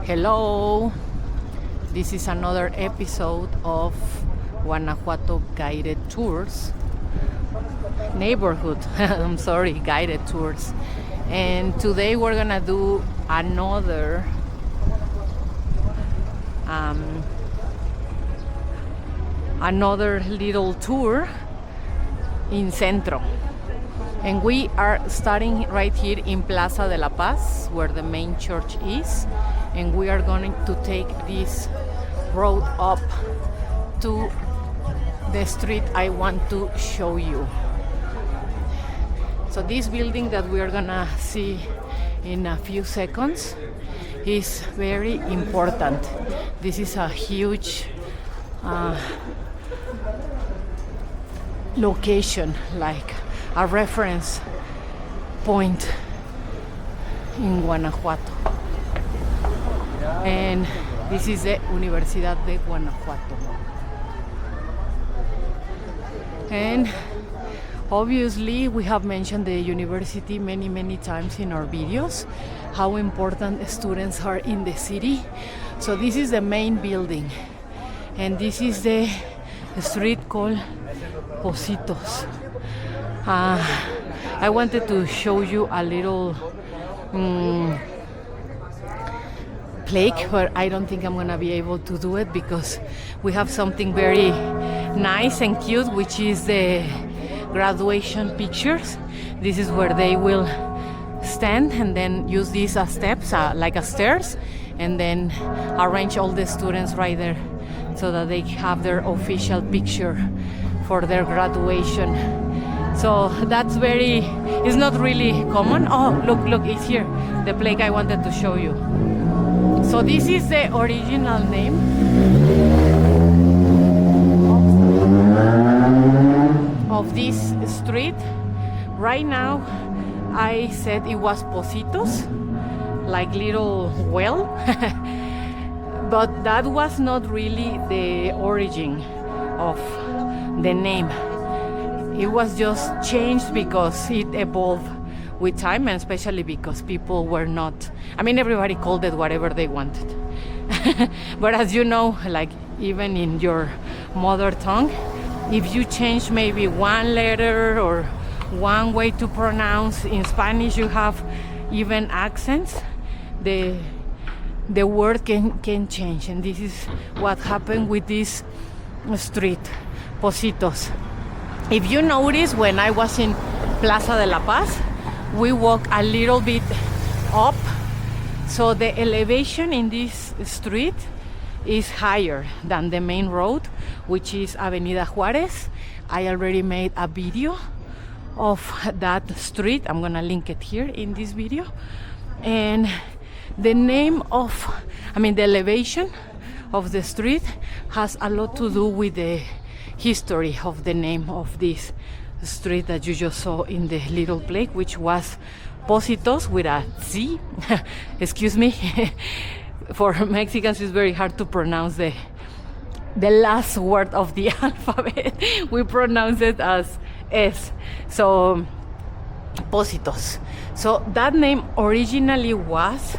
Hello, this is another episode of Guanajuato guided tours, neighborhood, I'm sorry, guided tours. And today we're gonna do another little tour in Centro. And we are starting right here in Plaza de la Paz, where the main church is. And we are going to take this road up to the street I want to show you. So this building that we are gonna see in a few seconds is very important. This is a huge location, like a reference point in Guanajuato. And this is the Universidad de Guanajuato. And obviously we have mentioned the university many times in our videos, how important students are in the city. So this is the main building, and this is the street called Positos. I wanted to show you a little plaque, but I don't think I'm gonna be able to do it because we have something very nice and cute, which is the graduation pictures. This is where they will stand and then use these as steps, like as stairs, and then arrange all the students right there so that they have their official picture for their graduation. So that's it's not really common. Oh, look, it's here, the plaque I wanted to show you. So this is the original name of this street. Right now, I said it was Positos, like little well, but that was not really the origin of the name. It was just changed because it evolved with time, and especially because people were not, everybody called it whatever they wanted. But as you know, like even in your mother tongue, if you change maybe one letter or one way to pronounce, in Spanish you have even accents, the word can change. And this is what happened with this street, Positos. If you notice, when I was in Plaza de la Paz, we walk a little bit up, so the elevation in this street is higher than the main road, which is Avenida Juárez. I already made a video of that street. I'm gonna link it here in this video. And the name of, the elevation of the street has a lot to do with the history of the name of this street that you just saw in the little plaque, which was Positos with a Z. Excuse me. For Mexicans, it's very hard to pronounce the last word of the alphabet. We pronounce it as S. So Positos. So that name originally was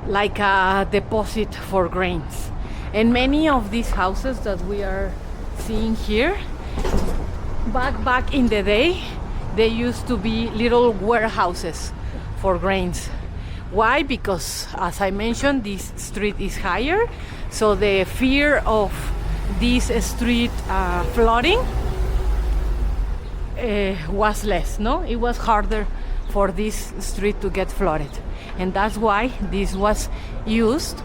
like a deposit for grains. And many of these houses that we are seeing here, back in the day, they used to be little warehouses for grains. Why? Because, as I mentioned, this street is higher, so the fear of this street flooding was less, no? It was harder for this street to get flooded, and that's why this was used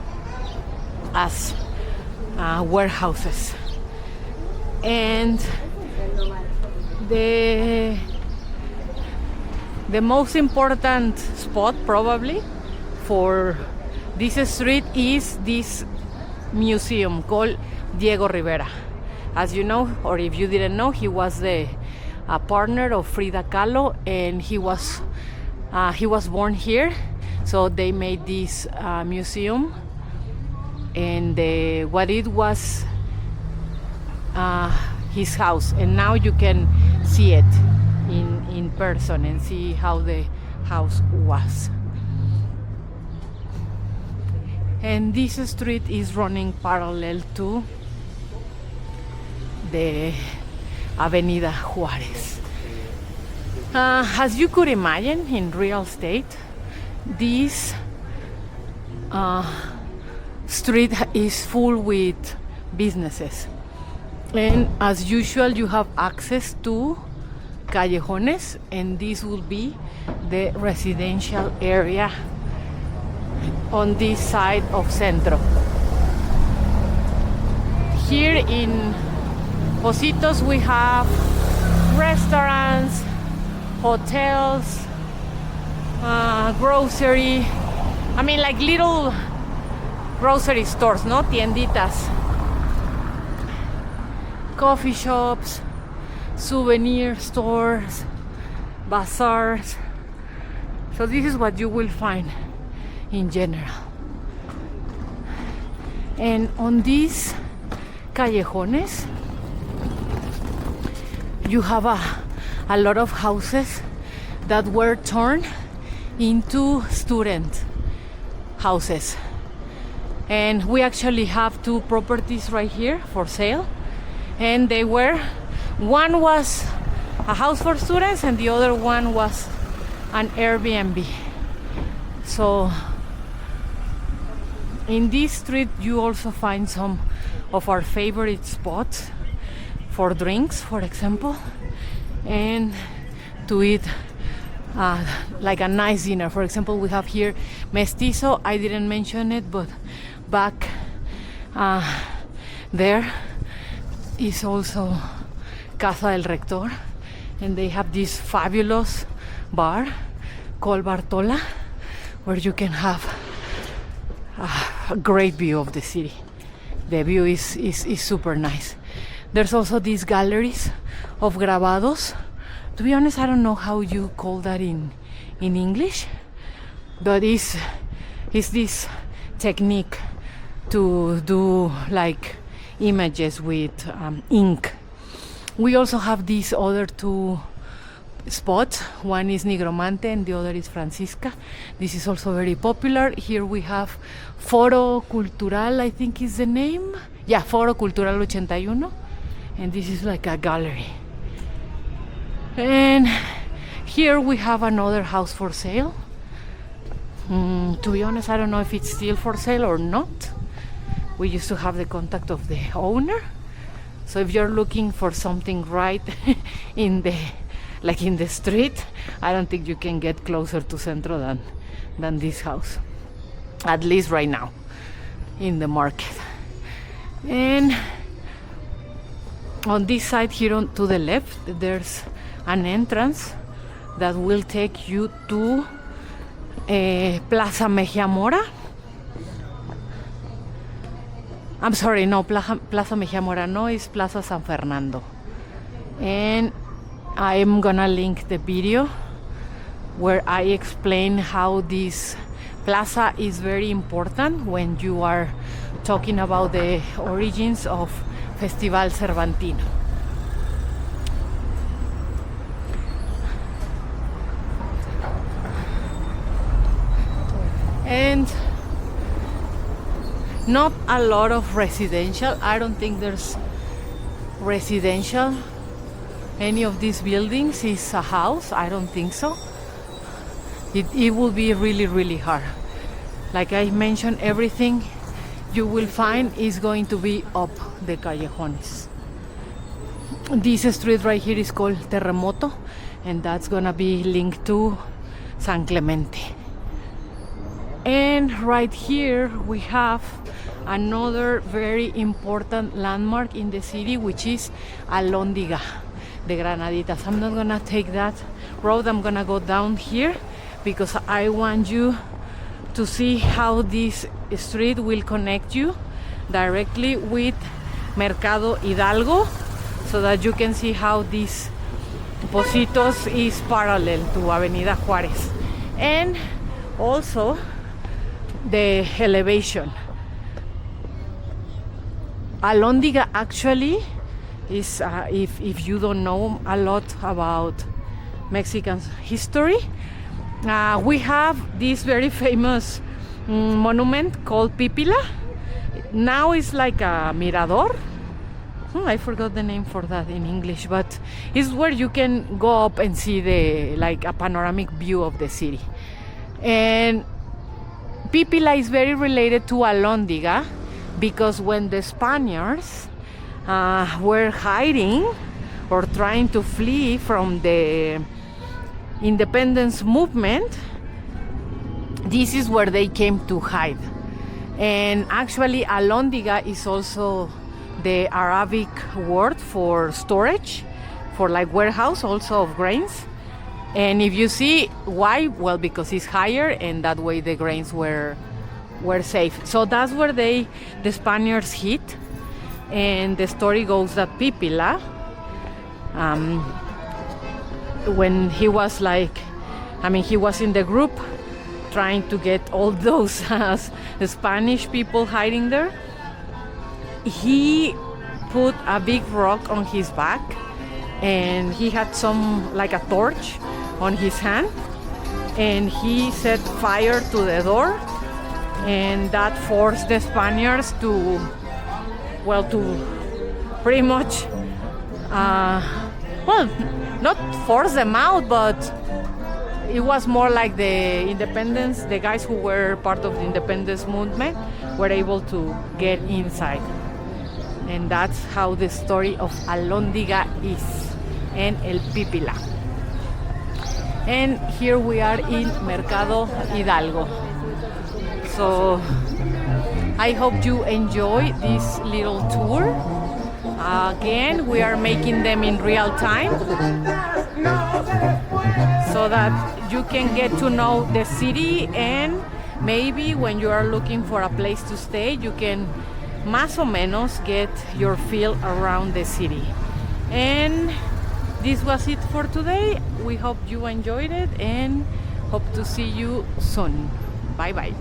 as warehouses. And the most important spot probably for this street is this museum called Diego Rivera. As you know, or if you didn't know, he was the partner of Frida Kahlo, and he was born here. So they made this museum, and what it was his house, and now you can see it in person and see how the house was. And this street is running parallel to the Avenida Juárez. As you could imagine, in real estate, this street is full with businesses, and as usual you have access to callejones, and this will be the residential area on this side of Centro. Here in Positos we have restaurants, hotels, grocery, I mean like little grocery stores, no? Tienditas, coffee shops, souvenir stores, bazaars. So this is what you will find in general. And on these callejones you have a lot of houses that were turned into student houses. And we actually have two properties right here for sale, and they were, one was a house for students and the other one was an Airbnb. So in this street you also find some of our favorite spots for drinks, for example, and to eat like a nice dinner. For example, we have here Mestizo. I didn't mention it, but back there is also Casa del Rector, and they have this fabulous bar called Bartola, where you can have a great view of the city. The view is super nice. There's also these galleries of grabados. To be honest, I don't know how you call that in English, but it's this technique to do like images with ink. We also have these other two spots. One is Nigromante and the other is Francisca. This is also very popular. Here we have Foro Cultural, I think is the name. Yeah, Foro Cultural 81. And this is like a gallery. And here we have another house for sale. To be honest, I don't know if it's still for sale or not. We used to have the contact of the owner. So if you're looking for something right in the street, I don't think you can get closer to Centro than this house, at least right now in the market. And on this side here to the left, there's an entrance that will take you to Plaza Mejia Mora. I'm sorry, no, Plaza Mejia Mora no, is Plaza San Fernando. And I'm gonna link the video where I explain how this plaza is very important when you are talking about the origins of Festival Cervantino. And not a lot of residential. I don't think there's residential. Any of these buildings is a house. I don't think so. It will be really, really hard. Like I mentioned, everything you will find is going to be up the callejones. This street right here is called Terremoto, and that's gonna be linked to San Clemente. And right here we have another very important landmark in the city, which is Alhóndiga de Granaditas. I'm not gonna take that road. I'm gonna go down here because I want you to see how this street will connect you directly with Mercado Hidalgo, so that you can see how this Positos is parallel to Avenida Juárez. And also the elevation. Alhóndiga actually is, if you don't know a lot about Mexican history, we have this very famous monument called Pipila. Now it's like a mirador. I forgot the name for that in English, but it's where you can go up and see a panoramic view of the city. And Pipila is very related to Alhóndiga because when the Spaniards were hiding or trying to flee from the independence movement, this is where they came to hide. And actually Alhóndiga is also the Arabic word for storage, for like warehouse also of grains. And if you see why, well, because it's higher and that way the grains were safe. So that's where the Spaniards hid. And the story goes that Pipila, when he was he was in the group trying to get all those Spanish people hiding there, he put a big rock on his back and he had like a torch on his hand, and he set fire to the door, and that forced the Spaniards to pretty much not force them out, but it was more like the guys who were part of the independence movement were able to get inside. And that's how the story of Alhóndiga is, and El Pipila. And here we are in Mercado Hidalgo. So I hope you enjoy this little tour. Again, we are making them in real time so that you can get to know the city, and maybe when you are looking for a place to stay, you can más o menos get your feel around the city. And this was it for today. We hope you enjoyed it and hope to see you soon. Bye bye.